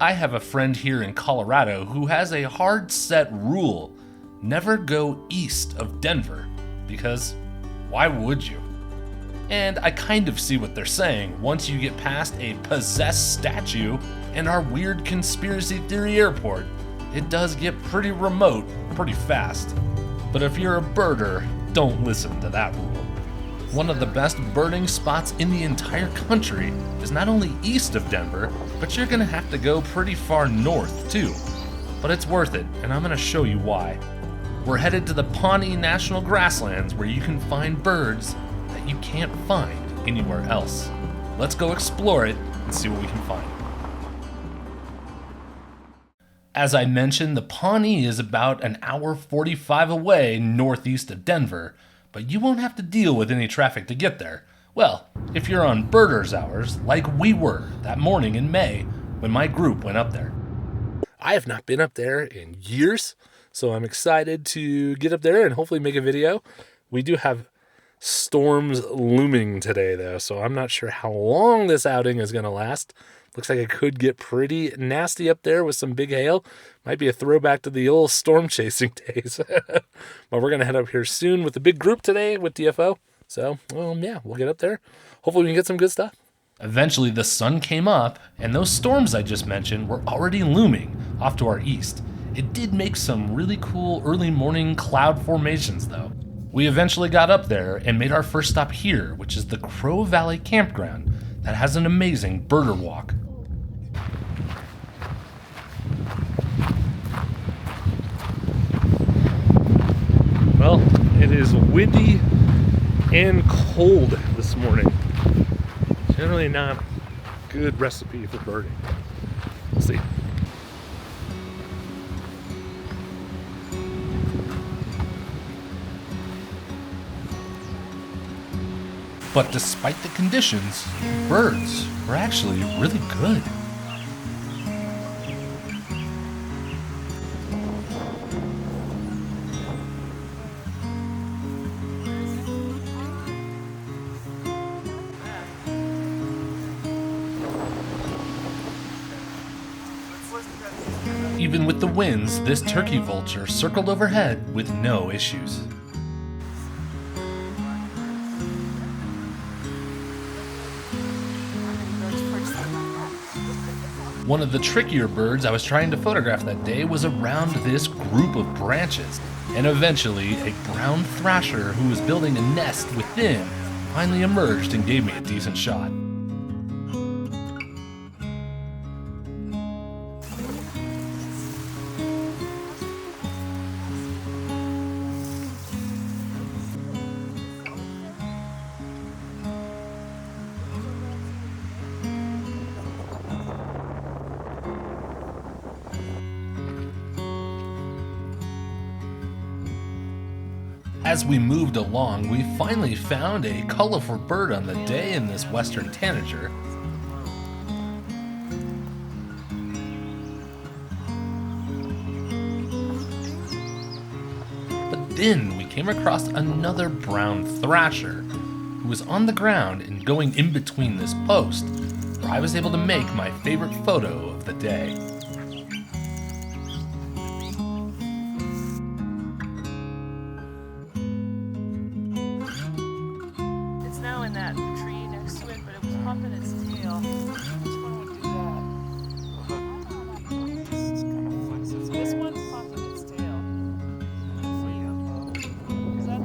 I have a friend here in Colorado who has a hard set rule: never go east of Denver, because why would you? And I kind of see what they're saying. Once you get past a possessed statue and our weird conspiracy theory airport, it does get pretty remote pretty fast. But if you're a birder, don't listen to that rule. One of the best birding spots in the entire country is not only east of Denver, but you're gonna have to go pretty far north too. But it's worth it, and I'm gonna show you why. We're headed to the Pawnee National Grasslands, where you can find birds that you can't find anywhere else. Let's go explore it and see what we can find. As I mentioned, the Pawnee is about an hour 45 away northeast of Denver, but you won't have to deal with any traffic to get there. Well, if you're on birders hours, like we were that morning in May when my group went up there. I have not been up there in years, so I'm excited to get up there and hopefully make a video. We do have storms looming today though, so I'm not sure how long this outing is going to last. Looks like it could get pretty nasty up there with some big hail. Might be a throwback to the old storm chasing days. But we're going to head up here soon with the big group today with DFO. So, yeah, we'll get up there. Hopefully we can get some good stuff. Eventually the sun came up, and those storms I just mentioned were already looming off to our east. It did make some really cool early morning cloud formations though. We eventually got up there and made our first stop here, which is the Crow Valley campground that has an amazing birder walk. Well, it is windy and cold this morning. Generally not a good recipe for birding. Let's see. But despite the conditions, birds were actually really good. Even with the winds, this turkey vulture circled overhead with no issues. One of the trickier birds I was trying to photograph that day was around this group of branches, and eventually a brown thrasher who was building a nest within finally emerged and gave me a decent shot. As we moved along, we finally found a colorful bird on the day in this western tanager. But then we came across another brown thrasher who was on the ground and going in between this post, where I was able to make my favorite photo of the day. Now in that tree next to it, but it was pumping its tail. Which one would do that? This one's pumping its tail. Is that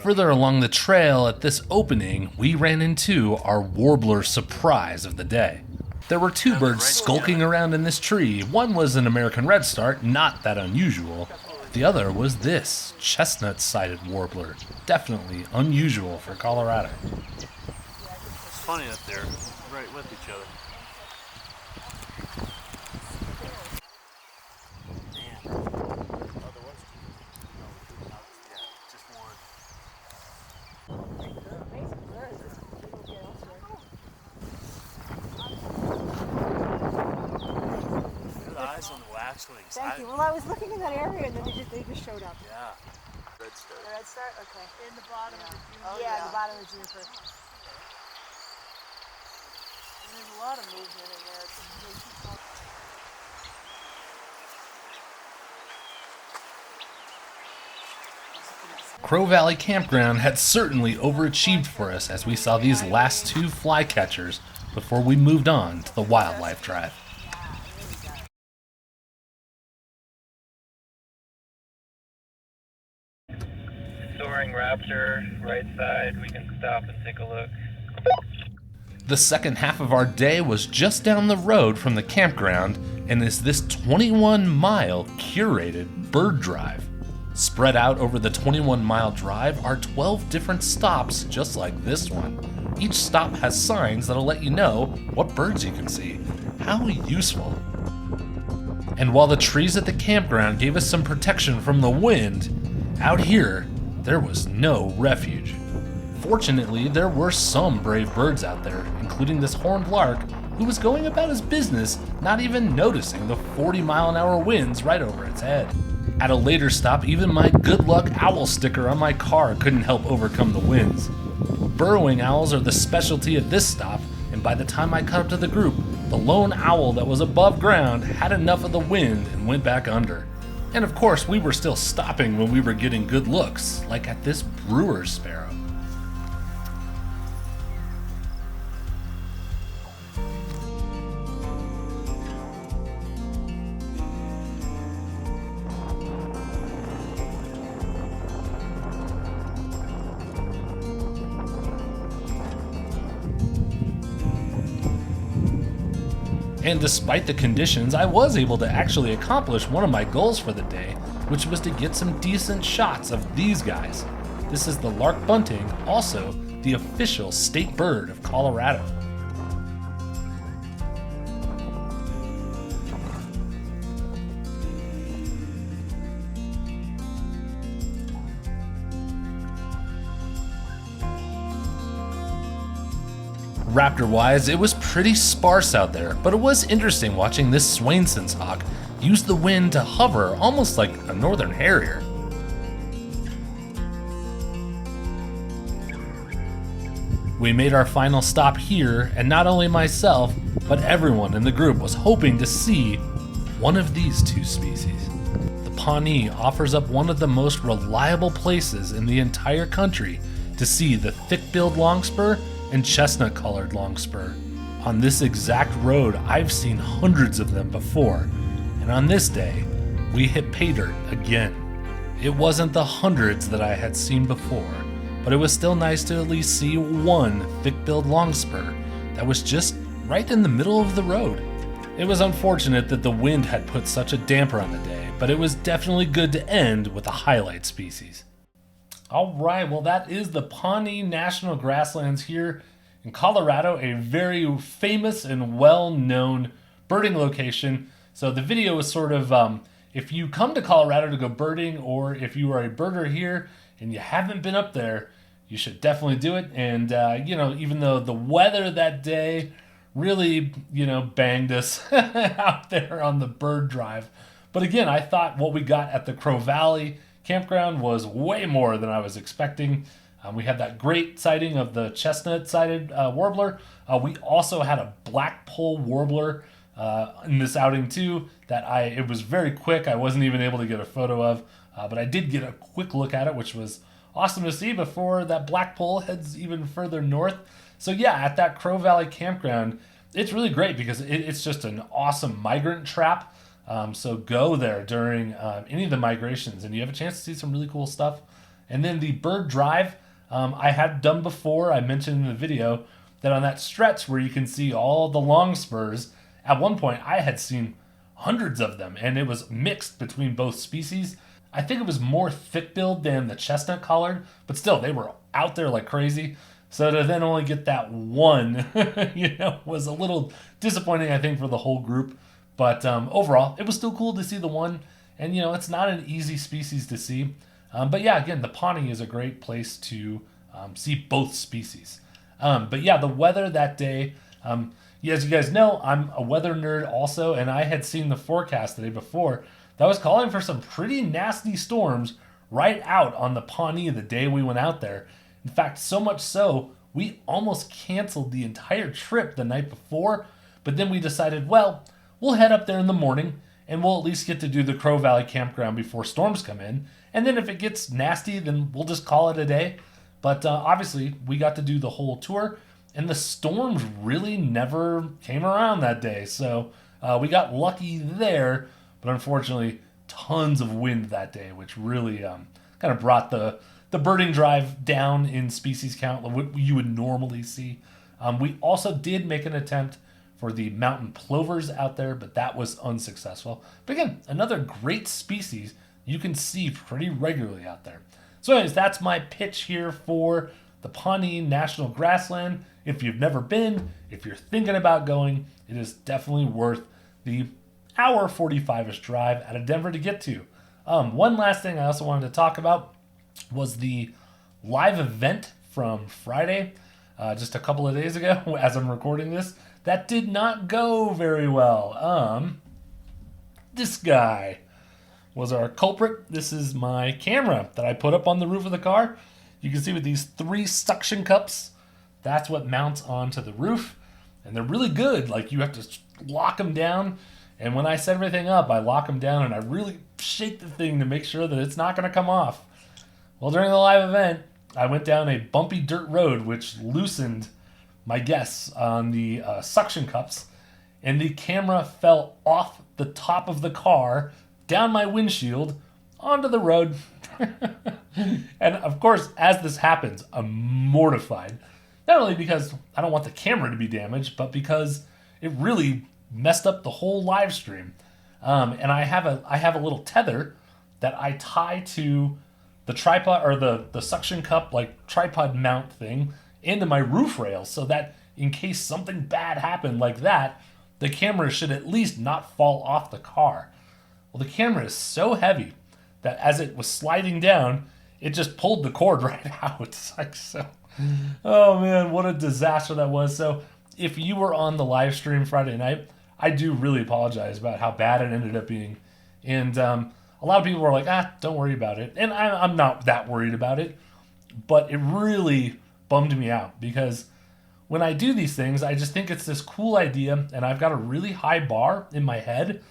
Further along the trail at this opening, we ran into our warbler surprise of the day. There were two birds skulking around in this tree. One was an American redstart, not that unusual. The other was this chestnut-sided warbler, definitely unusual for Colorado. It's funny up there, right with each other. Man. Oh, there was two. Yeah, just one. Good eyes on the waxwings. Thank you. Well, I was looking in that area and then they just showed up. Yeah. Red star. The red start? Okay. in the bottom of the Yeah, the bottom of the juniper. lot of movement in there. It's way too small. Crow Valley Campground had certainly overachieved for us as we saw these last 2 flycatchers before we moved on to the wildlife drive. Soaring Raptor, right side, we can stop and take a look. The second half of our day was just down the road from the campground and is this 21-mile curated bird drive. Spread out over the 21-mile drive are 12 different stops just like this one. Each stop has signs that'll let you know what birds you can see. How useful. And while the trees at the campground gave us some protection from the wind, out here, there was no refuge. Fortunately, there were some brave birds out there, including this horned lark, who was going about his business, not even noticing the 40-mile-an-hour winds right over its head. At a later stop, even my good luck owl sticker on my car couldn't help overcome the winds. Burrowing owls are the specialty at this stop, and by the time I caught up to the group, the lone owl that was above ground had enough of the wind and went back under. And of course, we were still stopping when we were getting good looks, like at this brewer's sparrow. And despite the conditions, I was able to actually accomplish one of my goals for the day, which was to get some decent shots of these guys. This is the lark bunting, also the official state bird of Colorado. Raptor-wise, it was pretty sparse out there, but it was interesting watching this Swainson's hawk use the wind to hover almost like a northern harrier. We made our final stop here, and not only myself, but everyone in the group was hoping to see one of these 2 species. The Pawnee offers up one of the most reliable places in the entire country to see the thick-billed longspur and chestnut-colored longspur. On this exact road, I've seen hundreds of them before, and on this day, we hit pay dirt again. It wasn't the hundreds that I had seen before, but it was still nice to at least see one thick-billed longspur that was just right in the middle of the road. It was unfortunate that the wind had put such a damper on the day, but it was definitely good to end with a highlight species. Alright, well that is the Pawnee National Grasslands here in Colorado, a very famous and well-known birding location. So the video was sort of, if you come to Colorado to go birding, or if you are a birder here and you haven't been up there, you should definitely do it. And, even though the weather that day really, banged us out there on the bird drive. But again, I thought what we got at the Crow Valley Campground was way more than I was expecting. We had that great sighting of the chestnut-sided warbler. We also had a blackpoll warbler in this outing too. It was very quick. I wasn't even able to get a photo of, but I did get a quick look at it, which was awesome to see before that blackpoll heads even further north. So yeah, at that Crow Valley Campground, it's really great because it's just an awesome migrant trap. So go there during any of the migrations and you have a chance to see some really cool stuff. And then the bird drive, I had done before. I mentioned in the video that on that stretch where you can see all the longspurs, at one point I had seen hundreds of them, and it was mixed between both species. I think it was more thick-billed than the chestnut collared, but still they were out there like crazy. So to then only get that one, was a little disappointing, I think, for the whole group. But overall, it was still cool to see the one. And, it's not an easy species to see. But yeah, again, the Pawnee is a great place to see both species. But yeah, the weather that day, as you guys know, I'm a weather nerd also. And I had seen the forecast the day before that was calling for some pretty nasty storms right out on the Pawnee the day we went out there. In fact, so much so, we almost canceled the entire trip the night before But then we decided, well, we'll head up there in the morning and we'll at least get to do the Crow Valley campground before storms come in. And then if it gets nasty, then we'll just call it a day. But obviously, we got to do the whole tour, and the storms really never came around that day. So we got lucky there, but unfortunately, tons of wind that day, which really kind of brought the birding drive down in species count, what you would normally see. We also did make an attempt for the mountain plovers out there, but that was unsuccessful. But again, another great species you can see pretty regularly out there. So anyways, that's my pitch here for the Pawnee National Grassland. If you've never been, if you're thinking about going, it is definitely worth the hour 45-ish drive out of Denver to get to. One last thing I also wanted to talk about was the live event from Friday, just a couple of days ago as I'm recording this. That did not go very well. This guy was our culprit. This is my camera that I put up on the roof of the car. You can see with these 3 suction cups, that's what mounts onto the roof. And they're really good. Like, you have to lock them down. And when I set everything up, I lock them down and I really shake the thing to make sure that it's not going to come off. Well, during the live event, I went down a bumpy dirt road, which loosened my guess on the suction cups. And the camera fell off the top of the car, down my windshield, onto the road. And of course, as this happens, I'm mortified. Not only because I don't want the camera to be damaged, but because it really messed up the whole live stream. And I have a little tether that I tie to the tripod, or the suction cup like tripod mount thing, into my roof rail, so that in case something bad happened like that, the camera should at least not fall off the car. Well, the camera is so heavy that as it was sliding down, it just pulled the cord right out. It's like, so, oh man, what a disaster that was. So if you were on the live stream Friday night, I do really apologize about how bad it ended up being. And a lot of people were like, don't worry about it. And I'm not that worried about it, but it really bummed me out, because when I do these things, I just think it's this cool idea, and I've got a really high bar in my head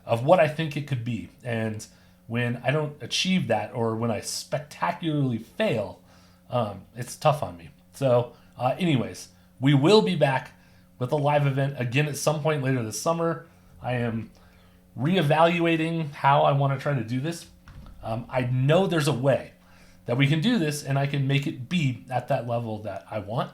of what I think it could be. And when I don't achieve that, or when I spectacularly fail, it's tough on me. So anyways, we will be back with a live event again at some point later this summer. I am reevaluating how I want to try to do this. I know there's a way that we can do this, and I can make it be at that level that I want.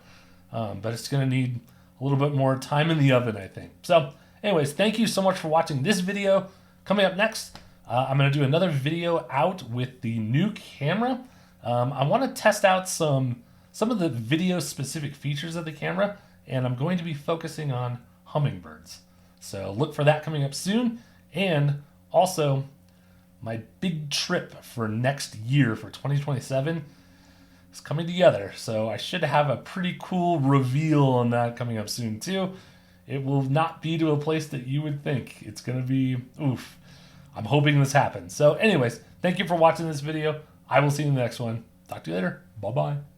But it's going to need a little bit more time in the oven, I think. So anyways, thank you so much for watching this video. Coming up next, I'm going to do another video out with the new camera. I want to test out some of the video specific features of the camera, and I'm going to be focusing on hummingbirds. So look for that coming up soon. And also, my big trip for next year, for 2027, is coming together. So I should have a pretty cool reveal on that coming up soon too. It will not be to a place that you would think. It's going to be, oof. I'm hoping this happens. So anyways, thank you for watching this video. I will see you in the next one. Talk to you later. Bye-bye.